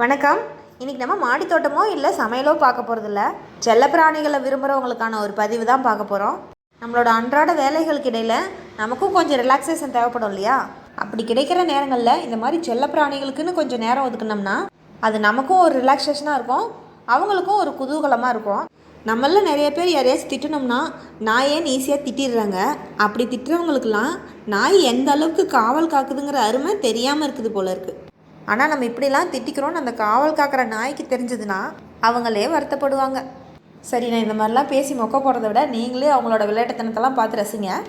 வணக்கம். இன்றைக்கி நம்ம மாடி தோட்டமோ இல்லை சமையலோ பார்க்க போகிறதில்ல, செல்லப்பிராணிகளை விரும்புகிறவங்களுக்கான ஒரு பதிவு தான் பார்க்க போகிறோம். நம்மளோட அன்றாட வேலைகளுக்கு இடையில் நமக்கும் கொஞ்சம் ரிலாக்ஸேஷன் தேவைப்படும் இல்லையா? அப்படி கிடைக்கிற நேரங்களில் இந்த மாதிரி செல்லப்பிராணிகளுக்குன்னு கொஞ்சம் நேரம் ஒதுக்குனோம்னா அது நமக்கும் ஒரு ரிலாக்ஸேஷனாக இருக்கும், அவங்களுக்கும் ஒரு குதூகலமாக இருக்கும். நம்மள நிறைய பேர் யாரையாச்சும் திட்டினோம்னா நாயேன்னு ஈஸியாக திட்டிடுறாங்க. அப்படி திட்டுறவங்களுக்கெல்லாம் நாய் எந்த அளவுக்கு காவல் காக்குதுங்கிற அருமை தெரியாமல் இருக்குது போல இருக்குது. ஆனால் நம்ம இப்படிலாம் திட்டிக்கிறோன்னு அந்த காவல் காக்கிற நாய்க்கு தெரிஞ்சதுன்னா அவங்களே வருத்தப்படுவாங்க. சரி, நான் இந்த மாதிரிலாம் பேசி மொக்க போகிறத விட நீங்களே அவங்களோட விளையாட்டுத்தனத்தெல்லாம் பார்த்து ரசிங்க.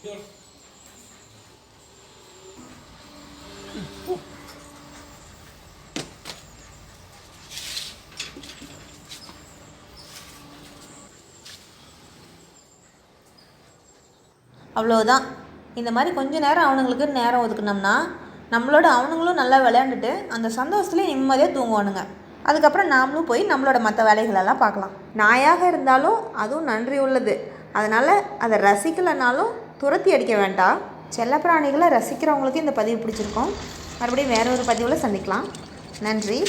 அவ்வளோதான். இந்த மாதிரி கொஞ்சம் நேரம் அவனுங்களுக்கு நேரம் ஒதுக்குனோம்னா நம்மளோட அவனுங்களும் நல்லா விளையாண்டுட்டு அந்த சந்தோஷத்துலேயே நிம்மதியாக தூங்குவானுங்க. அதுக்கப்புறம் நாமளும் போய் நம்மளோட மற்ற வேலைகளெல்லாம் பார்க்கலாம். நாயாக இருந்தாலும் அதுவும் நன்றி உள்ளது. அதனால் அதை ரசிக்கலைனாலும் துரத்தி அடிக்க வேண்டாம். செல்லப்பிராணிகளை ரசிக்கிறவங்களுக்கு இந்த பதிவு பிடிச்சிருக்கோம். மறுபடியும் வேற ஒரு பதிவில் சந்திக்கலாம். நன்றி.